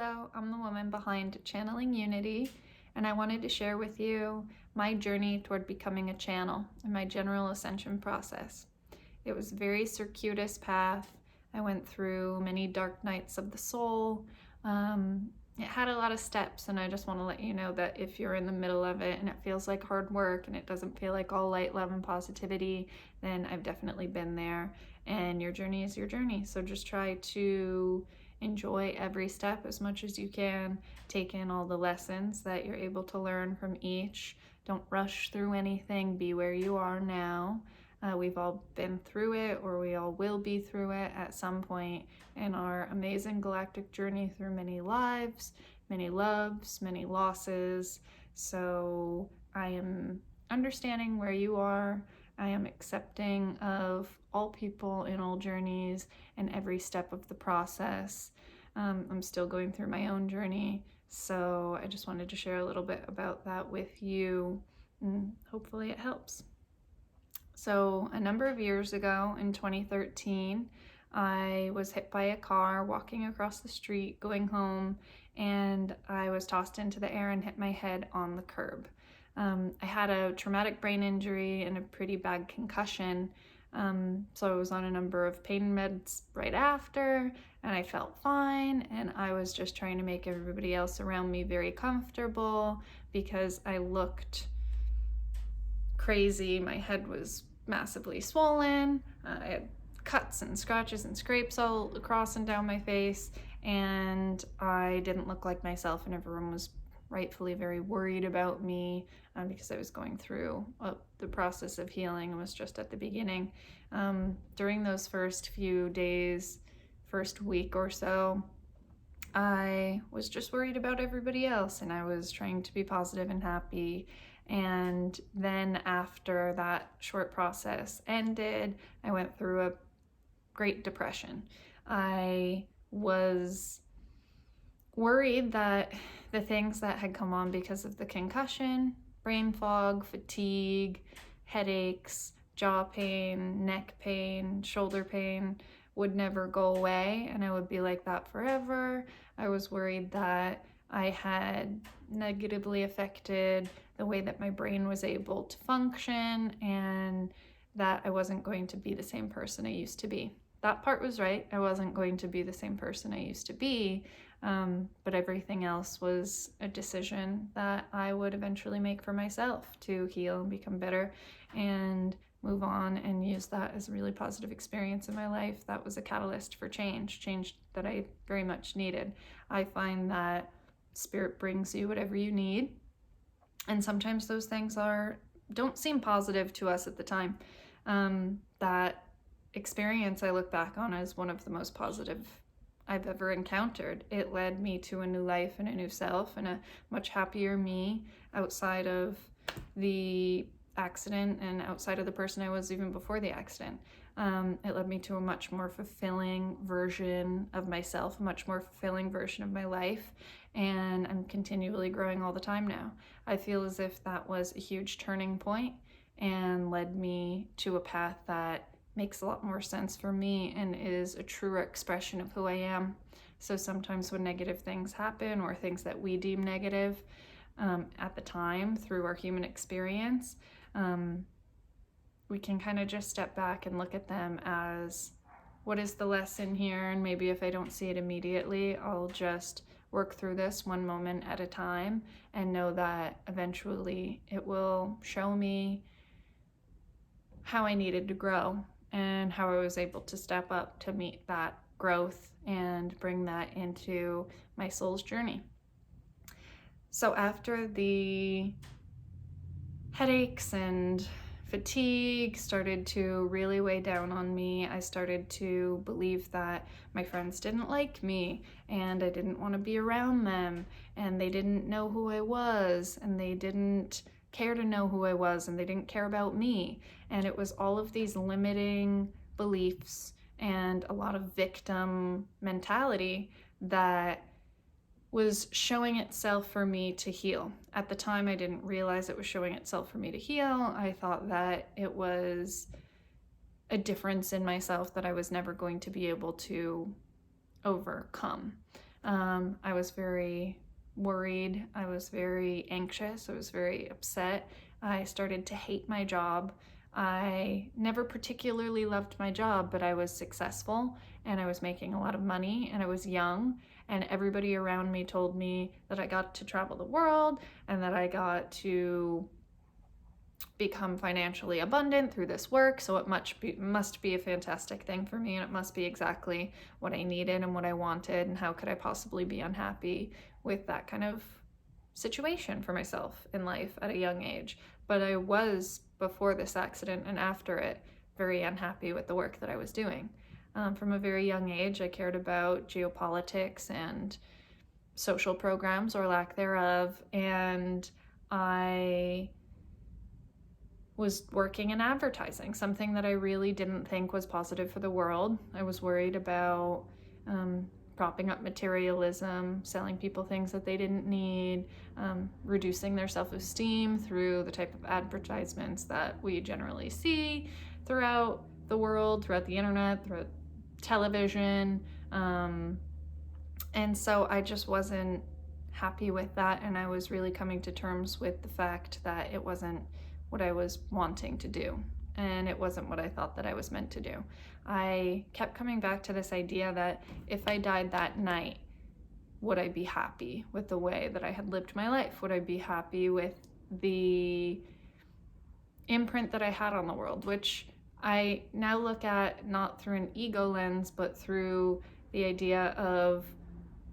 Hello, I'm the woman behind Channeling Unity, and I wanted to share with you my journey toward becoming a channel and my general ascension process. It was a very circuitous path. I went through many dark nights of the soul. It had a lot of steps, and I just want to let you know that if you're in the middle of it and it feels like hard work and it doesn't feel like all light, love, and positivity, then I've definitely been there, and your journey is your journey. So just try to enjoy every step as much as you can. Take in all the lessons that you're able to learn from each. Don't rush through anything. Be where you are now. We've all been through it, or we all will be through it at some point in our amazing galactic journey through many lives, many loves, many losses. So I am understanding where you are. I am accepting of all people in all journeys and every step of the process. I'm still going through my own journey, so I just wanted to share a little bit about that with you, and hopefully it helps. So a number of years ago in 2013, I was hit by a car walking across the street going home, and I was tossed into the air and hit my head on the curb. I had a traumatic brain injury and a pretty bad concussion, so I was on a number of pain meds right after, and I felt fine, and I was just trying to make everybody else around me very comfortable because I looked crazy. My head was massively swollen. I had cuts and scratches and scrapes all across and down my face, and I didn't look like myself, and everyone was rightfully very worried about me because I was going through the process of healing and was just at the beginning. During those first few days, first week or so, I was just worried about everybody else, and I was trying to be positive and happy. And then after that short process ended, I went through a Great Depression. I was worried that the things that had come on because of the concussion, brain fog, fatigue, headaches, jaw pain, neck pain, shoulder pain would never go away, and I would be like that forever. I was worried that I had negatively affected the way that my brain was able to function, and that I wasn't going to be the same person I used to be. That part was right. I wasn't going to be the same person I used to be, but everything else was a decision that I would eventually make for myself to heal and become better and move on and use that as a really positive experience in my life. That was a catalyst for change that I very much needed. I find that Spirit brings you whatever you need, and sometimes those things don't seem positive to us at the time. That experience I look back on as one of the most positive I've ever encountered. It led me to a new life and a new self and a much happier me outside of the accident and outside of the person I was even before the accident. It led me to a much more fulfilling version of myself, a much more fulfilling version of my life, and I'm continually growing all the time now. I feel as if that was a huge turning point and led me to a path that makes a lot more sense for me and is a truer expression of who I am. So sometimes when negative things happen, or things that we deem negative at the time through our human experience, we can kind of just step back and look at them as, what is the lesson here? And maybe if I don't see it immediately, I'll just work through this one moment at a time and know that eventually it will show me how I needed to grow and how I was able to step up to meet that growth and bring that into my soul's journey. So after the headaches and fatigue started to really weigh down on me, I started to believe that my friends didn't like me, and I didn't want to be around them, and they didn't know who I was, and they didn't care to know who I was, and they didn't care about me. And it was all of these limiting beliefs and a lot of victim mentality that was showing itself for me to heal. At the time, I didn't realize it was showing itself for me to heal. I thought that it was a difference in myself that I was never going to be able to overcome. I was very worried. I was very anxious. I was very upset. I started to hate my job. I never particularly loved my job, but I was successful and I was making a lot of money and I was young, and everybody around me told me that I got to travel the world and that I got to become financially abundant through this work, so it must be a fantastic thing for me, and it must be exactly what I needed and what I wanted, and how could I possibly be unhappy with that kind of situation for myself in life at a young age. But I was, before this accident and after it, very unhappy with the work that I was doing. From a very young age, I cared about geopolitics and social programs or lack thereof, and I was working in advertising, something that I really didn't think was positive for the world. I was worried about propping up materialism, selling people things that they didn't need, reducing their self-esteem through the type of advertisements that we generally see throughout the world, throughout the internet, throughout television. And so I just wasn't happy with that, and I was really coming to terms with the fact that it wasn't what I was wanting to do, and it wasn't what I thought that I was meant to do. I kept coming back to this idea that if I died that night, would I be happy with the way that I had lived my life? Would I be happy with the imprint that I had on the world, which I now look at not through an ego lens, but through the idea of,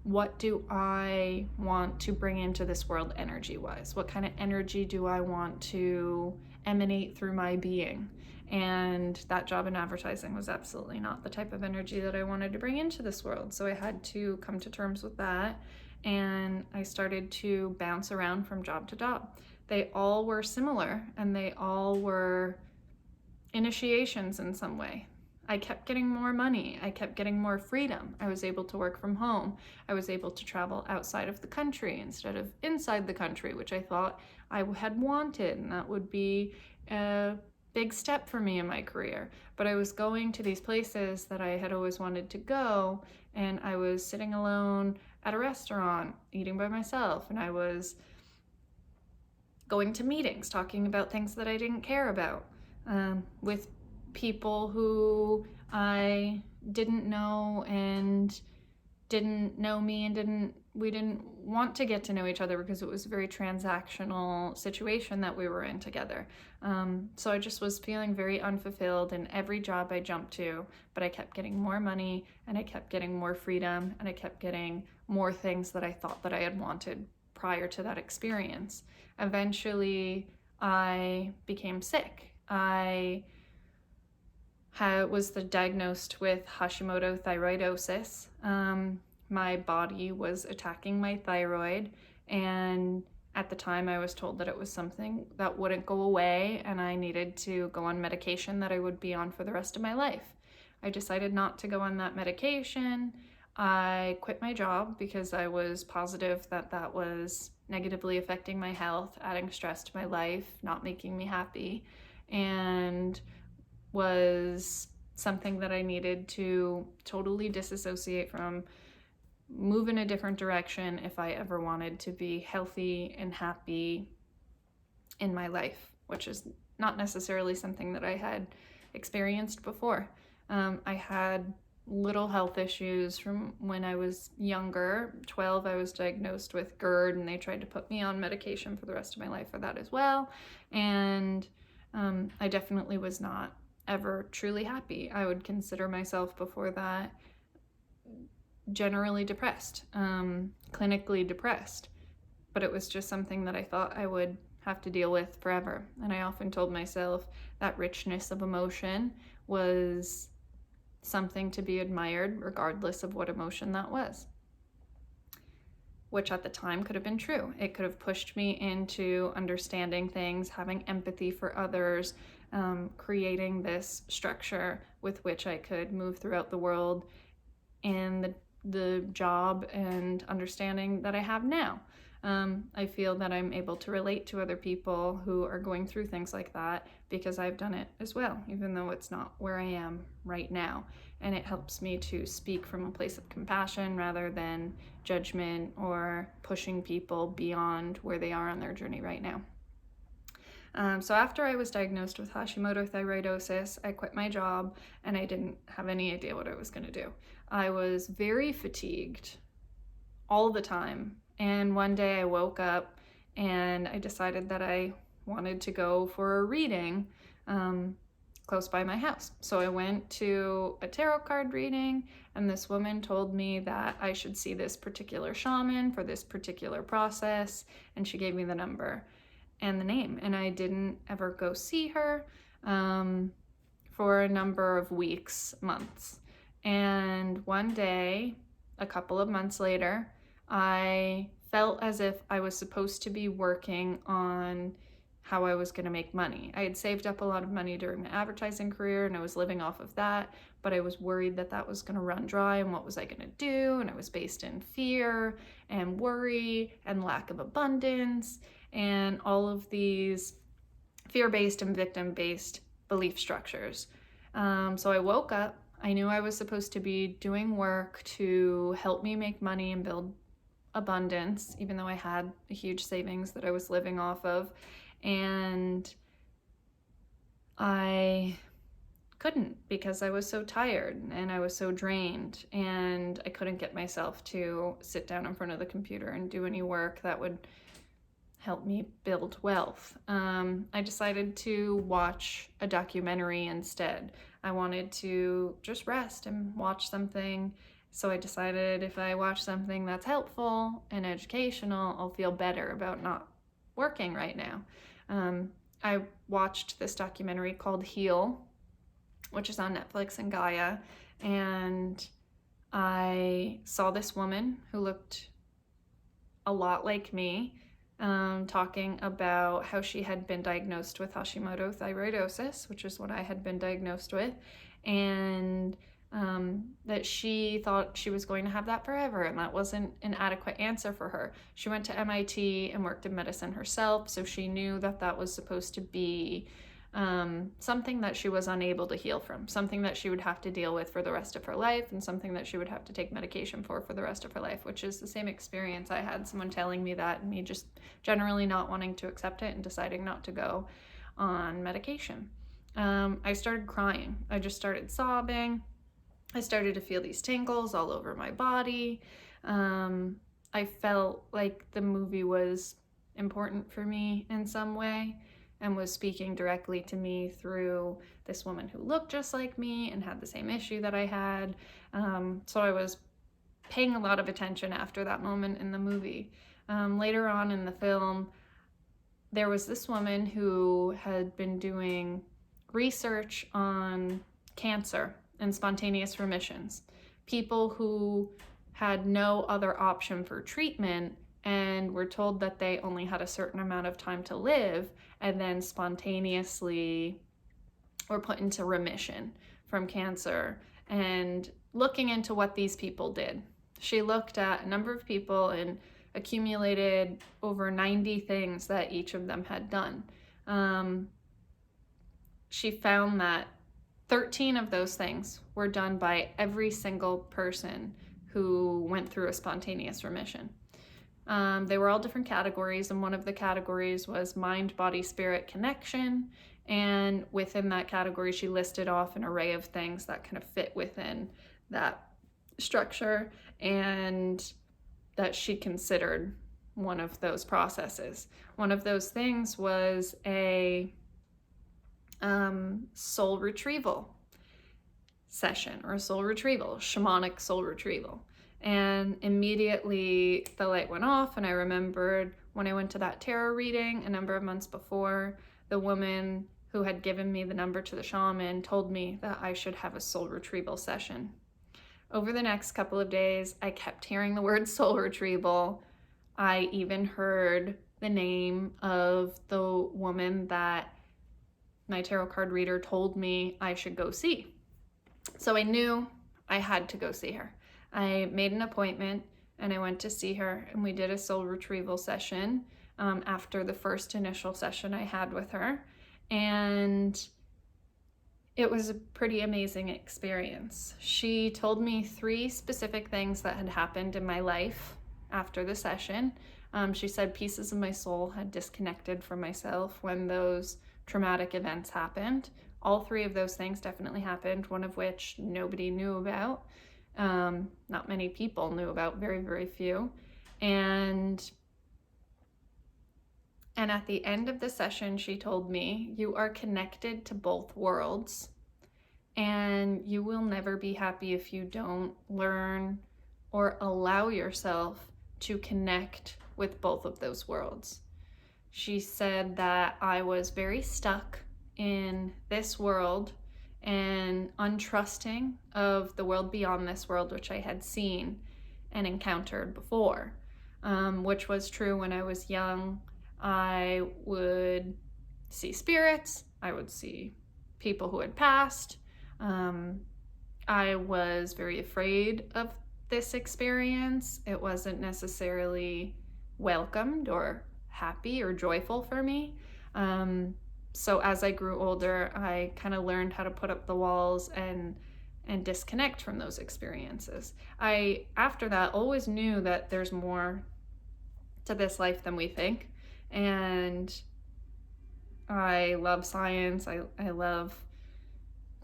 what do I want to bring into this world energy-wise? What kind of energy do I want to emanate through my being? And that job in advertising was absolutely not the type of energy that I wanted to bring into this world. So I had to come to terms with that, and I started to bounce around from job to job. They all were similar, and they all were initiations in some way. I kept getting more money. I kept getting more freedom. I was able to work from home. I was able to travel outside of the country instead of inside the country, which I thought I had wanted, and that would be a big step for me in my career. But I was going to these places that I had always wanted to go, and I was sitting alone at a restaurant, eating by myself, and I was going to meetings, talking about things that I didn't care about, with people who I didn't know and didn't know me, and we didn't want to get to know each other because it was a very transactional situation that we were in together. So I just was feeling very unfulfilled in every job I jumped to, but I kept getting more money, and I kept getting more freedom, and I kept getting more things that I thought that I had wanted prior to that experience. Eventually, I became sick. I was diagnosed with Hashimoto thyroidosis. My body was attacking my thyroid, and at the time I was told that it was something that wouldn't go away, and I needed to go on medication that I would be on for the rest of my life. I decided not to go on that medication. I quit my job because I was positive that that was negatively affecting my health, adding stress to my life, not making me happy, and was something that I needed to totally disassociate from, move in a different direction if I ever wanted to be healthy and happy in my life, which is not necessarily something that I had experienced before. I had little health issues from when I was younger. 12, I was diagnosed with GERD, and they tried to put me on medication for the rest of my life for that as well. And I definitely was not ever truly happy. I would consider myself before that generally depressed, clinically depressed, but it was just something that I thought I would have to deal with forever. And I often told myself that richness of emotion was something to be admired regardless of what emotion that was, which at the time could have been true. It could have pushed me into understanding things, having empathy for others, creating this structure with which I could move throughout the world in the job and understanding that I have now. I feel that I'm able to relate to other people who are going through things like that because I've done it as well, even though it's not where I am right now. and it helps me to speak from a place of compassion rather than judgment or pushing people beyond where they are on their journey right now. So after I was diagnosed with Hashimoto thyroidosis, I quit my job and I didn't have any idea what I was going to do. I was very fatigued all the time. And one day I woke up and I decided that I wanted to go for a reading close by my house. So I went to a tarot card reading, and this woman told me that I should see this particular shaman for this particular process, and she gave me the number and the name, and I didn't ever go see her for a number of weeks, months. And one day, a couple of months later, I felt as if I was supposed to be working on how I was going to make money. I had saved up a lot of money during my advertising career and I was living off of that, but I was worried that that was going to run dry, and what was I going to do? And I was based in fear and worry and lack of abundance and all of these fear-based and victim-based belief structures. So I woke up. I knew I was supposed to be doing work to help me make money and build abundance, even though I had a huge savings that I was living off of. And I couldn't, because I was so tired and I was so drained, and I couldn't get myself to sit down in front of the computer and do any work that would help me build wealth. I decided to watch a documentary instead. I wanted to just rest and watch something. So I decided if I watch something that's helpful and educational, I'll feel better about not working right now. I watched this documentary called Heal, which is on Netflix and Gaia, and I saw this woman who looked a lot like me, talking about how she had been diagnosed with Hashimoto thyroidosis, which is what I had been diagnosed with, and that she thought she was going to have that forever, and that wasn't an adequate answer for her. She went to MIT and worked in medicine herself, so she knew that that was supposed to be something that she was unable to heal from, something that she would have to deal with for the rest of her life, and something that she would have to take medication for the rest of her life, which is the same experience I had, someone telling me that and me just generally not wanting to accept it and deciding not to go on medication. I started crying. I just started sobbing. I started to feel these tingles all over my body. I felt like the movie was important for me in some way and was speaking directly to me through this woman who looked just like me and had the same issue that I had. So I was paying a lot of attention after that moment in the movie. Later on in the film, there was this woman who had been doing research on cancer and spontaneous remissions. People who had no other option for treatment and were told that they only had a certain amount of time to live, and then spontaneously were put into remission from cancer. And looking into what these people did, she looked at a number of people and accumulated over 90 things that each of them had done. She found that 13 of those things were done by every single person who went through a spontaneous remission. They were all different categories, and one of the categories was mind, body, spirit connection. And within that category, she listed off an array of things that kind of fit within that structure, and that she considered one of those processes. One of those things was a soul retrieval session, or a soul retrieval, shamanic soul retrieval. And immediately the light went off, and I remembered when I went to that tarot reading a number of months before, the woman who had given me the number to the shaman told me that I should have a soul retrieval session. Over the next couple of days, I kept hearing the word soul retrieval. I even heard the name of the woman that my tarot card reader told me I should go see. So I knew I had to go see her. I made an appointment and I went to see her, and we did a soul retrieval session after the first initial session I had with her. And It was a pretty amazing experience. She told me 3 specific things that had happened in my life after the session. She said pieces of my soul had disconnected from myself when those traumatic events happened. All 3 of those things definitely happened, one of which nobody knew about. Not many people knew about, very, very few. And at the end of the session, she told me, you are connected to both worlds, and you will never be happy if you don't learn or allow yourself to connect with both of those worlds. She said that I was very stuck in this world and untrusting of the world beyond this world, which I had seen and encountered before, which was true when I was young. I would see spirits, I would see people who had passed. I was very afraid of this experience. It wasn't necessarily welcomed or happy or joyful for me. So as I grew older, I kind of learned how to put up the walls and disconnect from those experiences. I, after that, always knew that there's more to this life than we think. And I love science. I love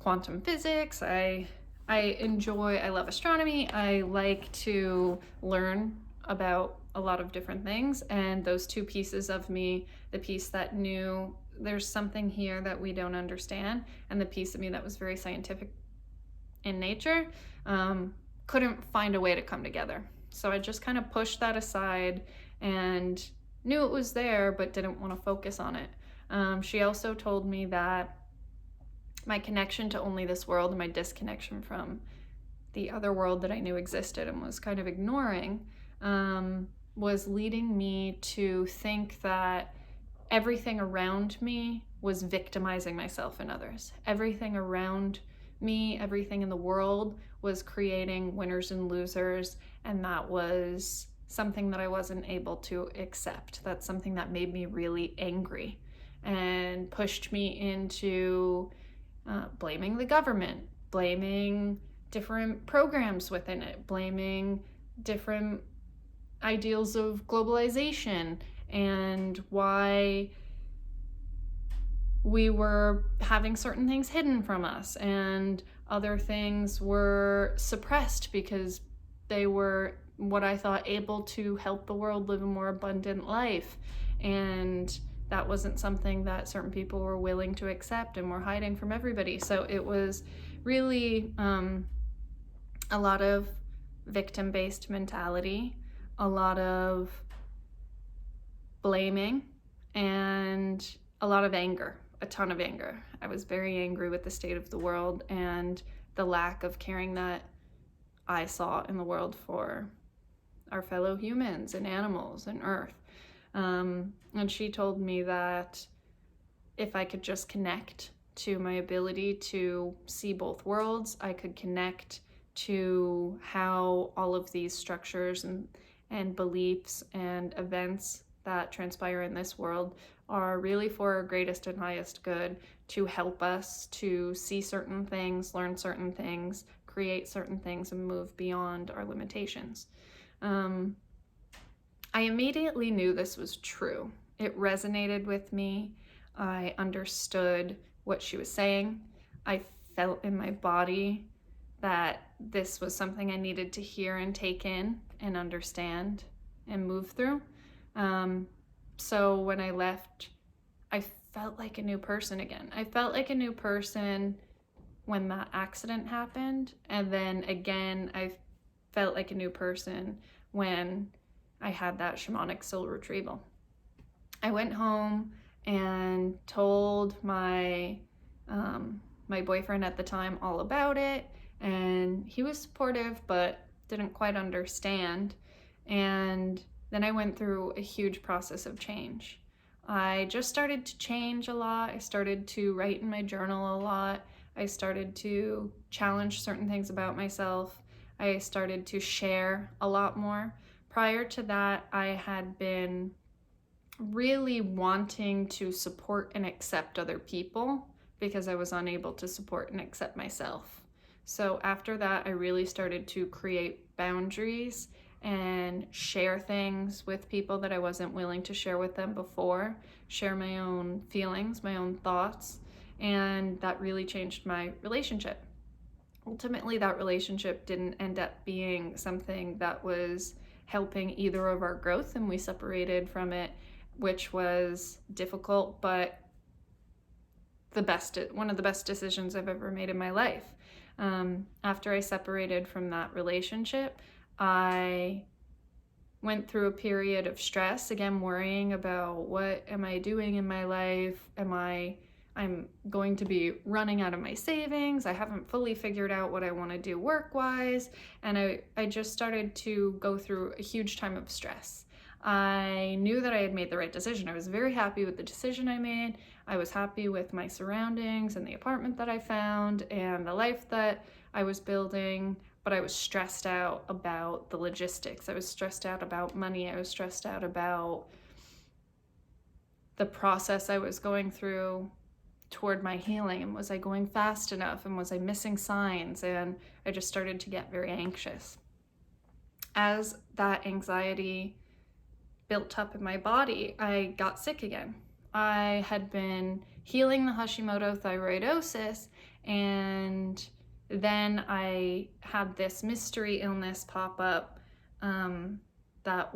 quantum physics. I love astronomy. I like to learn about a lot of different things. And those 2 pieces of me, the piece that knew there's something here that we don't understand, and the piece of me that was very scientific in nature, couldn't find a way to come together. So I just kind of pushed that aside and knew it was there, but didn't want to focus on it. She also told me that my connection to only this world and my disconnection from the other world that I knew existed and was kind of ignoring, was leading me to think that everything around me was victimizing myself and others. Everything around me, everything in the world was creating winners and losers, and that was something that I wasn't able to accept. That's something that made me really angry and pushed me into blaming the government, blaming different programs within it, blaming different ideals of globalization and why we were having certain things hidden from us and other things were suppressed because they were, what I thought, able to help the world live a more abundant life. And that wasn't something that certain people were willing to accept and were hiding from everybody. So it was really a lot of victim-based mentality, a lot of blaming, and a lot of anger, a ton of anger. I was very angry with the state of the world and the lack of caring that I saw in the world for our fellow humans and animals and Earth. And she told me that if I could just connect to my ability to see both worlds, I could connect to how all of these structures and beliefs and events that transpire in this world are really for our greatest and highest good, to help us to see certain things, learn certain things, create certain things, and move beyond our limitations. I immediately knew this was true. It resonated with me. I understood what she was saying. I felt in my body that this was something I needed to hear and take in and understand and move through. So when I left, I felt like a new person again. I felt like a new person when that accident happened. And then again, I felt like a new person when I had that shamanic soul retrieval. I went home and told my my boyfriend at the time all about it, and he was supportive but didn't quite understand. And then I went through a huge process of change. I just started to change a lot. I started to write in my journal a lot. I started to challenge certain things about myself. I started to share a lot more. Prior to that, I had been really wanting to support and accept other people because I was unable to support and accept myself. So after that, I really started to create boundaries and share things with people that I wasn't willing to share with them before, share my own feelings, my own thoughts, and that really changed my relationship. Ultimately, that relationship didn't end up being something that was helping either of our growth, and we separated from it, which was difficult, but one of the best decisions I've ever made in my life. After I separated from that relationship, I went through a period of stress, again, worrying about what am I doing in my life? I'm going to be running out of my savings. I haven't fully figured out what I want to do work-wise. And I just started to go through a huge time of stress. I knew that I had made the right decision. I was very happy with the decision I made. I was happy with my surroundings and the apartment that I found and the life that I was building, but I was stressed out about the logistics. I was stressed out about money. I was stressed out about the process I was going through toward my healing, and was I going fast enough, and was I missing signs? And I just started to get very anxious. As that anxiety built up in my body, I got sick again. I had been healing the Hashimoto thyroidosis, and then I had this mystery illness pop up that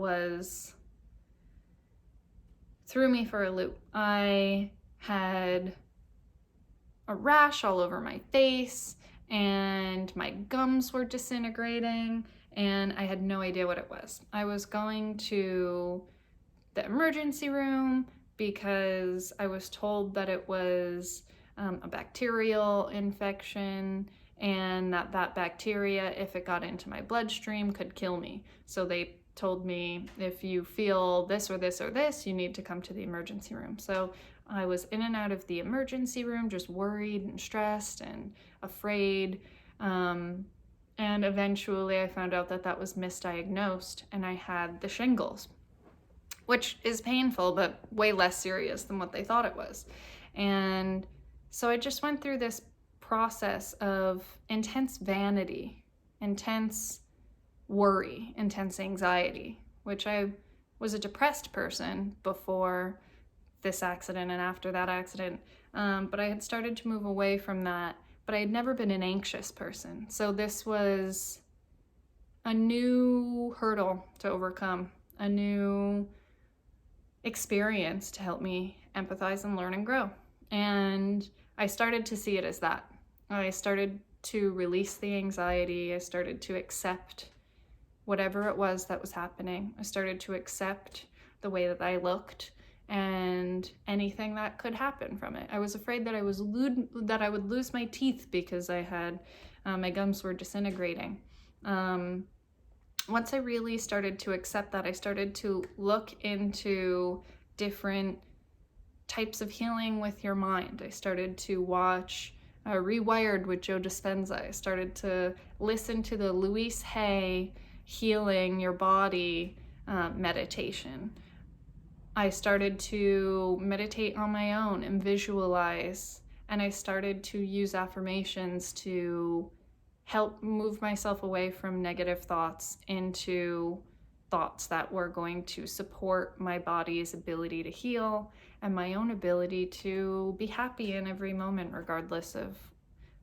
threw me for a loop. I had a rash all over my face, and my gums were disintegrating, and I had no idea what it was. I was going to the emergency room because I was told that it was a bacterial infection, and that bacteria, if it got into my bloodstream, could kill me. So they told me, if you feel this or this or this, you need to come to the emergency room. So I was in and out of the emergency room, just worried and stressed and afraid. And eventually I found out that was misdiagnosed, and I had the shingles, which is painful, but way less serious than what they thought it was. And so I just went through this process of intense vanity, intense worry, intense anxiety, which I was a depressed person before this accident and after that accident, but I had started to move away from that, but I had never been an anxious person. So this was a new hurdle to overcome, a new experience to help me empathize and learn and grow. And I started to see it as that. I started to release the anxiety. I started to accept whatever it was that was happening. I started to accept the way that I looked and anything that could happen from it. I was afraid that I would lose my teeth because I had my gums were disintegrating. Once I really started to accept that, I started to look into different types of healing with your mind. I started to watch Rewired with Joe Dispenza. I started to listen to the Louise Hay Healing Your Body meditation. I started to meditate on my own and visualize, and I started to use affirmations to help move myself away from negative thoughts into thoughts that were going to support my body's ability to heal and my own ability to be happy in every moment, regardless of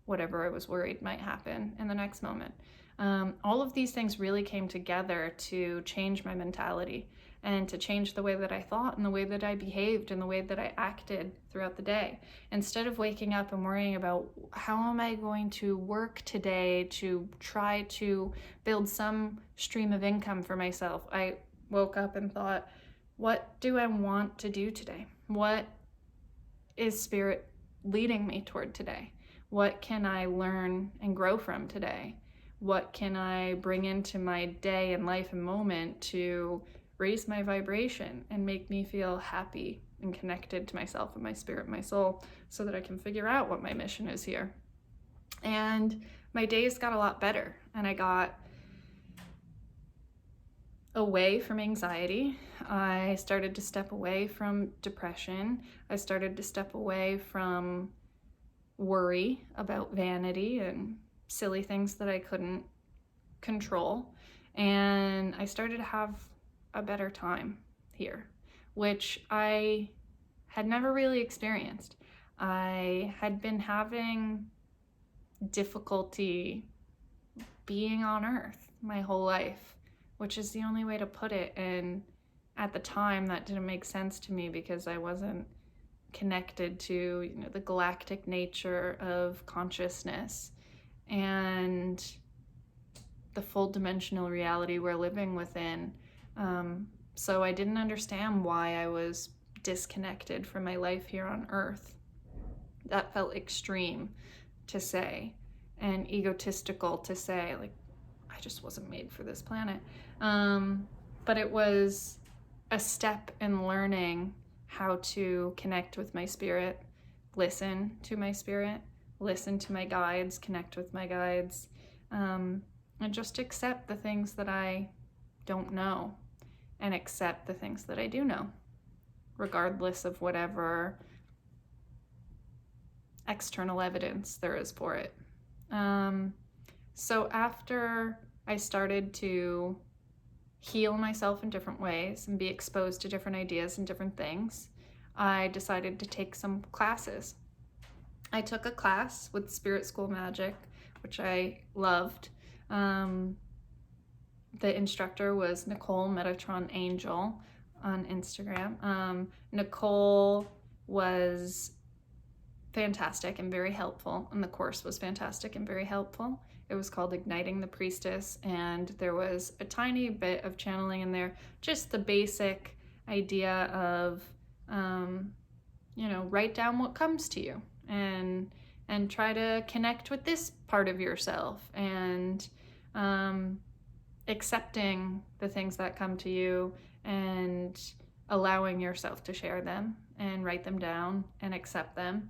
whatever I was worried might happen in the next moment. All of these things really came together to change my mentality and to change the way that I thought and the way that I behaved and the way that I acted throughout the day. Instead of waking up and worrying about how am I going to work today to try to build some stream of income for myself, I woke up and thought, what do I want to do today? What is Spirit leading me toward today? What can I learn and grow from today? What can I bring into my day and life and moment to raise my vibration and make me feel happy and connected to myself and my spirit and my soul, so that I can figure out what my mission is here? And my days got a lot better, and I got away from anxiety. I started to step away from depression. I started to step away from worry about vanity and silly things that I couldn't control. And I started to have a better time here, which I had never really experienced. I had been having difficulty being on Earth my whole life, which is the only way to put it. And at the time, that didn't make sense to me because I wasn't connected to the galactic nature of consciousness and the full dimensional reality we're living within. So I didn't understand why I was disconnected from my life here on Earth. That felt extreme to say and egotistical to say, like, I just wasn't made for this planet. But it was a step in learning how to connect with my spirit, listen to my spirit, listen to my guides, connect with my guides, and just accept the things that I don't know and accept the things that I do know, regardless of whatever external evidence there is for it. So after I started to heal myself in different ways and be exposed to different ideas and different things, I decided to take some classes. I took a class with Spirit School Magic, which I loved. The instructor was Nicole Metatron Angel on Instagram. Nicole was fantastic and very helpful, and the course was fantastic and very helpful. It was called Igniting the Priestess, and there was a tiny bit of channeling in there, just the basic idea of, write down what comes to you and try to connect with this part of yourself, and accepting the things that come to you and allowing yourself to share them and write them down and accept them.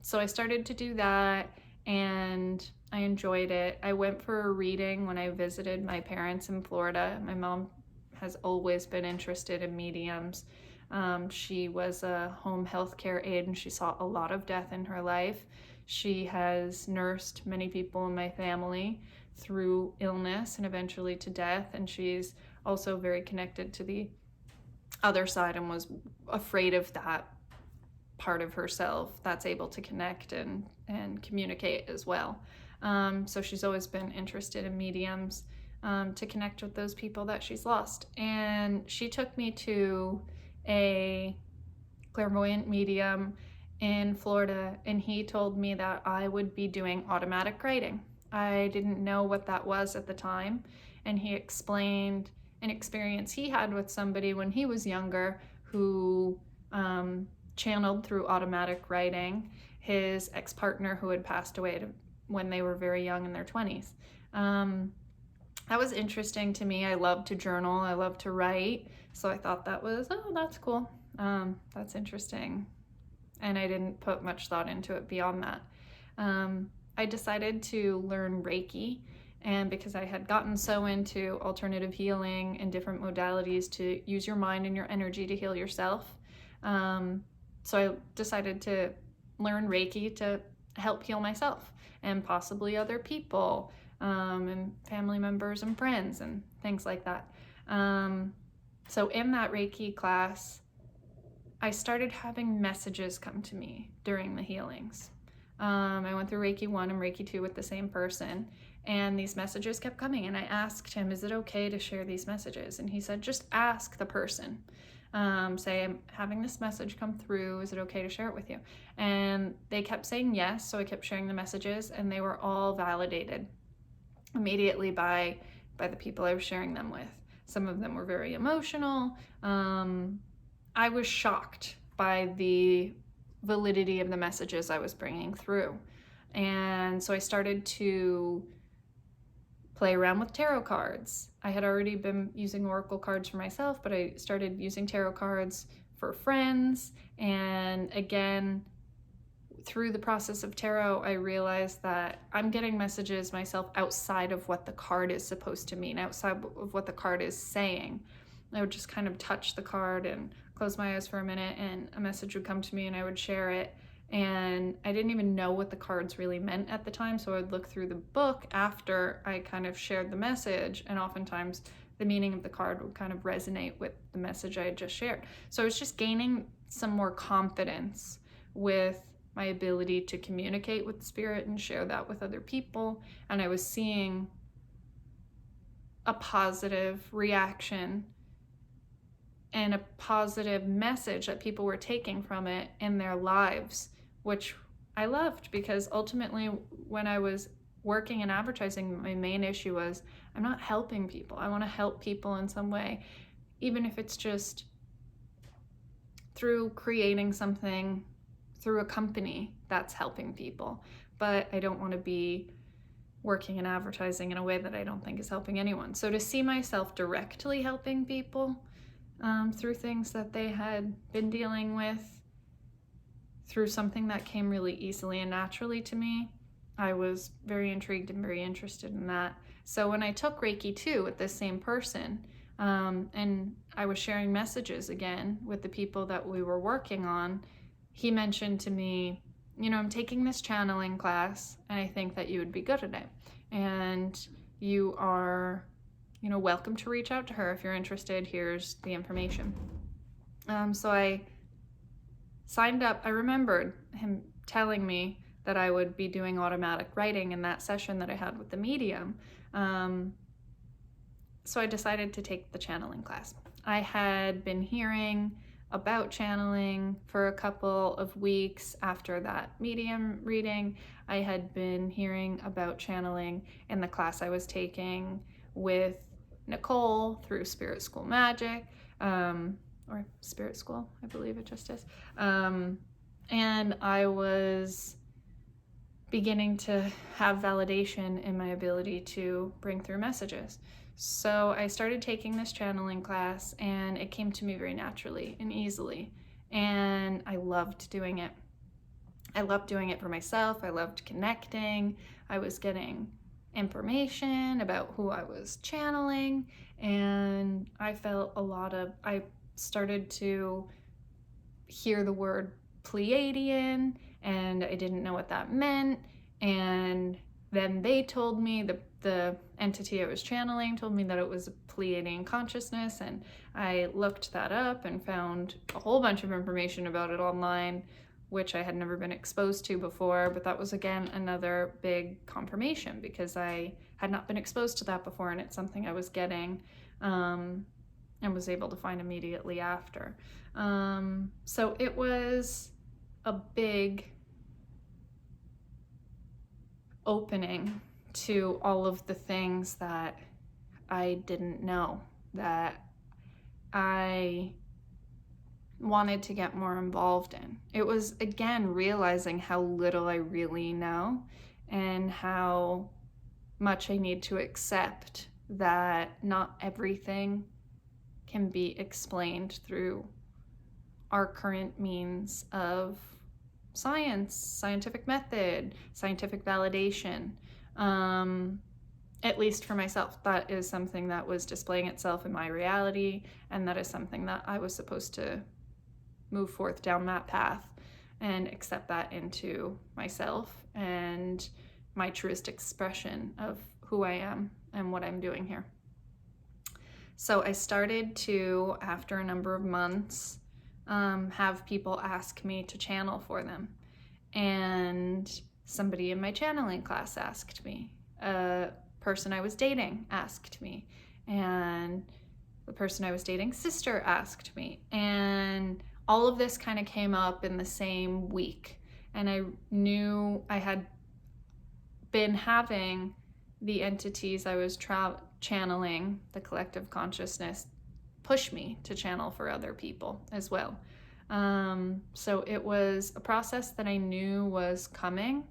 So I started to do that, and I enjoyed it. I went for a reading when I visited my parents in Florida. My mom has always been interested in mediums. She was a home health care aide, and she saw a lot of death in her life. She has nursed many people in my family through illness and eventually to death, and she's also very connected to the other side and was afraid of that part of herself that's able to connect and communicate as well. So she's always been interested in mediums to connect with those people that she's lost. And she took me to a clairvoyant medium in Florida, and he told me that I would be doing automatic writing. I didn't know what that was at the time, and he explained an experience he had with somebody when he was younger who channeled through automatic writing his ex-partner who had passed away when they were very young in their 20s. That was interesting to me. I love to journal. I love to write. So I thought that's cool. That's interesting. And I didn't put much thought into it beyond that. I decided to learn Reiki, and because I had gotten so into alternative healing and different modalities to use your mind and your energy to heal yourself, so I decided to learn Reiki to help heal myself and possibly other people, and family members and friends and things like that. So in that Reiki class, I started having messages come to me during the healings. I went through Reiki 1 and Reiki 2 with the same person, and these messages kept coming, and I asked him, is it okay to share these messages? And he said, just ask the person. Say, I'm having this message come through, is it okay to share it with you? And they kept saying yes, so I kept sharing the messages, and they were all validated immediately by the people I was sharing them with. Some of them were very emotional. I was shocked by the validity of the messages I was bringing through. And so I started to play around with tarot cards. I had already been using oracle cards for myself, but I started using tarot cards for friends. And again, through the process of tarot, I realized that I'm getting messages myself outside of what the card is supposed to mean, outside of what the card is saying. I would just kind of touch the card and close my eyes for a minute, and a message would come to me, and I would share it. And I didn't even know what the cards really meant at the time, so I would look through the book after I kind of shared the message, and oftentimes the meaning of the card would kind of resonate with the message I had just shared. So I was just gaining some more confidence with my ability to communicate with spirit and share that with other people, and I was seeing a positive reaction and a positive message that people were taking from it in their lives, which I loved, because ultimately when I was working in advertising, my main issue was I'm not helping people. I want to help people in some way, even if it's just through creating something through a company that's helping people. But I don't want to be working in advertising in a way that I don't think is helping anyone. So to see myself directly helping people through things that they had been dealing with, through something that came really easily and naturally to me, I was very intrigued and very interested in that. So when I took Reiki 2 with this same person, and I was sharing messages again with the people that we were working on, he mentioned to me, I'm taking this channeling class and I think that you would be good at it. And you are, welcome to reach out to her if you're interested. Here's the information. So I signed up. I remembered him telling me that I would be doing automatic writing in that session that I had with the medium. So I decided to take the channeling class. I had been hearing about channeling for a couple of weeks after that medium reading. I had been hearing about channeling in the class I was taking with Nicole through Spirit School Magic, or Spirit School, I believe it just is. And I was beginning to have validation in my ability to bring through messages. So I started taking this channeling class, and it came to me very naturally and easily, and I loved doing it. I loved doing it for myself. I loved connecting. I was getting information about who I was channeling, and I felt I started to hear the word Pleiadian, and I didn't know what that meant, and then they told me, the entity I was channeling told me that it was a Pleiadian consciousness, and I looked that up and found a whole bunch of information about it online, which I had never been exposed to before. But that was, again, another big confirmation, because I had not been exposed to that before, and it's something I was getting and was able to find immediately after. So it was a big opening to all of the things that I didn't know, that I wanted to get more involved in. It was, again, realizing how little I really know and how much I need to accept that not everything can be explained through our current means of science, scientific method, scientific validation. At least for myself, that is something that was displaying itself in my reality, and that is something that I was supposed to move forth down that path and accept that into myself and my truest expression of who I am and what I'm doing here. So I started to, after a number of months, have people ask me to channel for them. And somebody in my channeling class asked me. A person I was dating asked me. And the person I was dating's sister asked me. And all of this kind of came up in the same week. And I knew I had been having the entities I was channeling, the collective consciousness, push me to channel for other people as well. So it was a process that I knew was coming,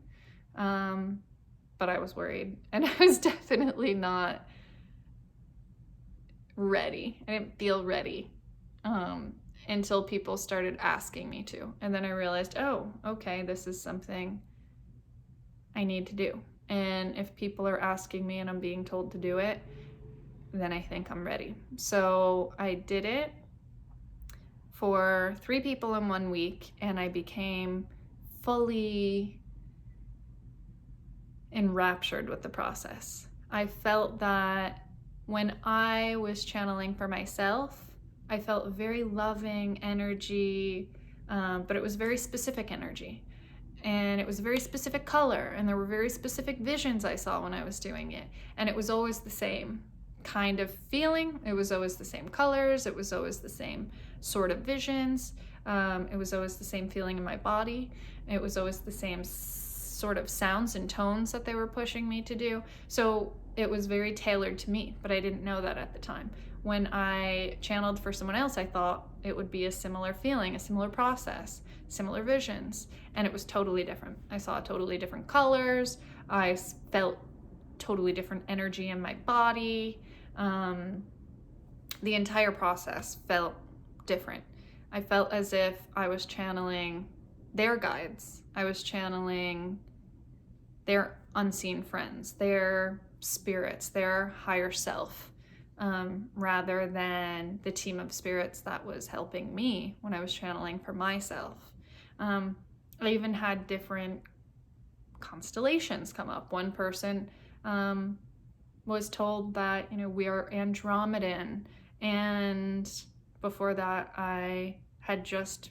but I was worried, and I was definitely not ready. I didn't feel ready until people started asking me to. And then I realized, oh, okay, this is something I need to do. And if people are asking me and I'm being told to do it, then I think I'm ready. So I did it for 3 people in 1 week, and I became fully enraptured with the process. I felt that when I was channeling for myself, I felt very loving energy, but it was very specific energy. And it was a very specific color, and there were very specific visions I saw when I was doing it. And it was always the same kind of feeling. It was always the same colors. It was always the same sort of visions. It was always the same feeling in my body. It was always the same sort of sounds and tones that they were pushing me to do. So it was very tailored to me, but I didn't know that at the time. When I channeled for someone else, I thought it would be a similar feeling, a similar process, similar visions, and it was totally different. I saw totally different colors. I felt totally different energy in my body. The entire process felt different. I felt as if I was channeling their guides. I was channeling their unseen friends, their spirits, their higher self, rather than the team of spirits that was helping me when I was channeling for myself. I even had different constellations come up. One person was told that, we are Andromedan, and before that I had just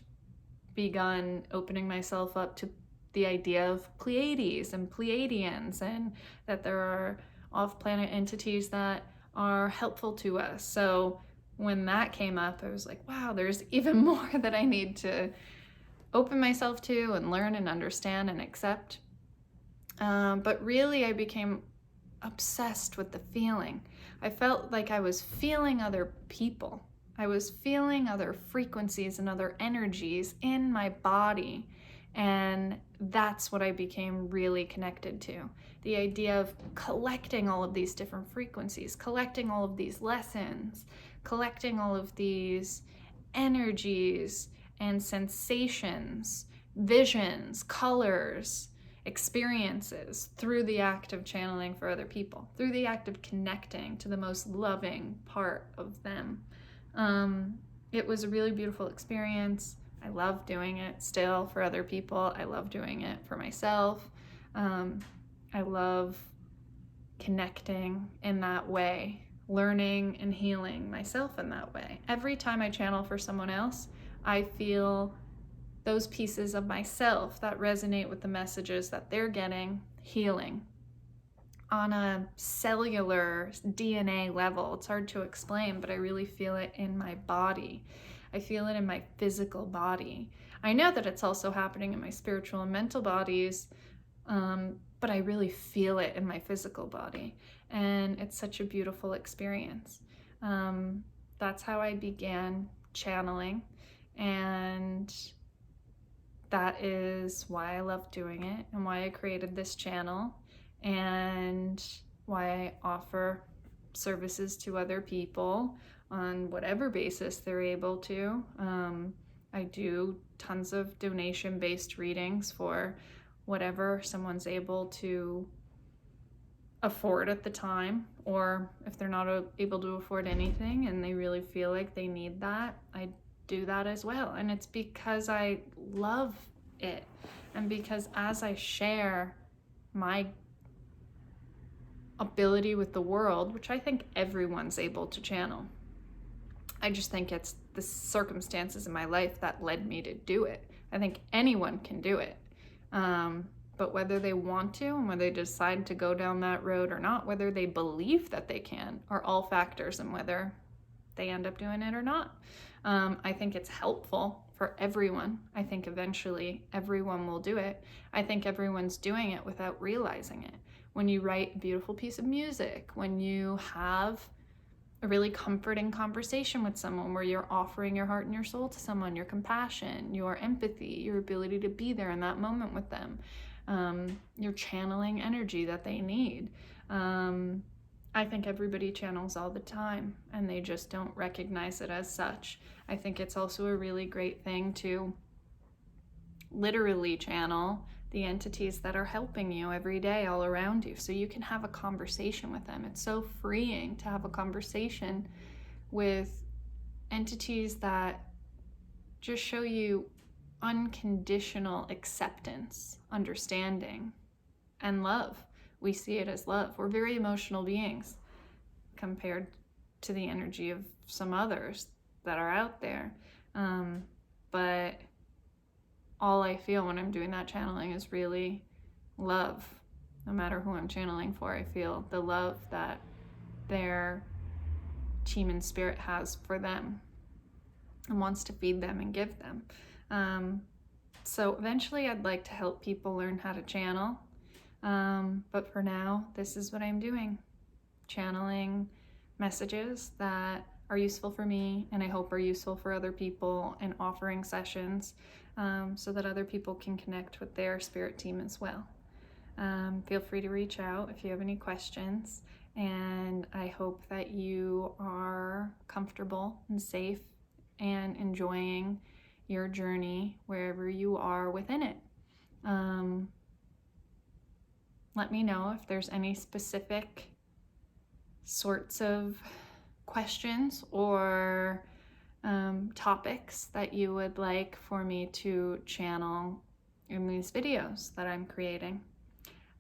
begun opening myself up to the idea of Pleiades and Pleiadians, and that there are off-planet entities that are helpful to us. So when that came up, I was like, wow, there's even more that I need to open myself to and learn and understand and accept. But really, I became obsessed with the feeling. I felt like I was feeling other people. I was feeling other frequencies and other energies in my body. And that's what I became really connected to. The idea of collecting all of these different frequencies, collecting all of these lessons, collecting all of these energies and sensations, visions, colors, experiences through the act of channeling for other people, through the act of connecting to the most loving part of them. It was a really beautiful experience. I love doing it still for other people. I love doing it for myself. I love connecting in that way, learning and healing myself in that way. Every time I channel for someone else, I feel those pieces of myself that resonate with the messages that they're getting healing on a cellular DNA level. It's hard to explain, but I really feel it in my body. I feel it in my physical body. I know that it's also happening in my spiritual and mental bodies, but I really feel it in my physical body. And it's such a beautiful experience. That's how I began channeling. And that is why I love doing it, and why I created this channel, and why I offer services to other people on whatever basis they're able to. I do tons of donation-based readings for whatever someone's able to afford at the time, or if they're not able to afford anything and they really feel like they need that, I do that as well. And it's because I love it, and because as I share my ability with the world, which I think everyone's able to channel, I just think it's the circumstances in my life that led me to do it. I think anyone can do it, but whether they want to and whether they decide to go down that road or not, whether they believe that they can, are all factors in whether they end up doing it or not. I think it's helpful for everyone. I think eventually everyone will do it. I think everyone's doing it without realizing it. When you write a beautiful piece of music, when you have a really comforting conversation with someone where you're offering your heart and your soul to someone, your compassion, your empathy, your ability to be there in that moment with them, you're channeling energy that they need. I think everybody channels all the time, and they just don't recognize it as such. I think it's also a really great thing to literally channel the entities that are helping you every day all around you, so you can have a conversation with them. It's so freeing to have a conversation with entities that just show you unconditional acceptance, understanding, and love. We see it as love. We're very emotional beings compared to the energy of some others that are out there. But all I feel when I'm doing that channeling is really love. No matter who I'm channeling for, I feel the love that their team and spirit has for them and wants to feed them and give them. So eventually I'd like to help people learn how to channel. But for now, this is what I'm doing. Channeling messages that are useful for me and I hope are useful for other people, and offering sessions so that other people can connect with their spirit team as well. Feel free to reach out if you have any questions, and I hope that you are comfortable and safe and enjoying your journey wherever you are within it. Let me know if there's any specific sorts of questions or topics that you would like for me to channel in these videos that I'm creating.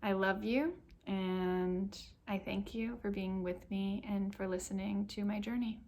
I love you, and I thank you for being with me and for listening to my journey.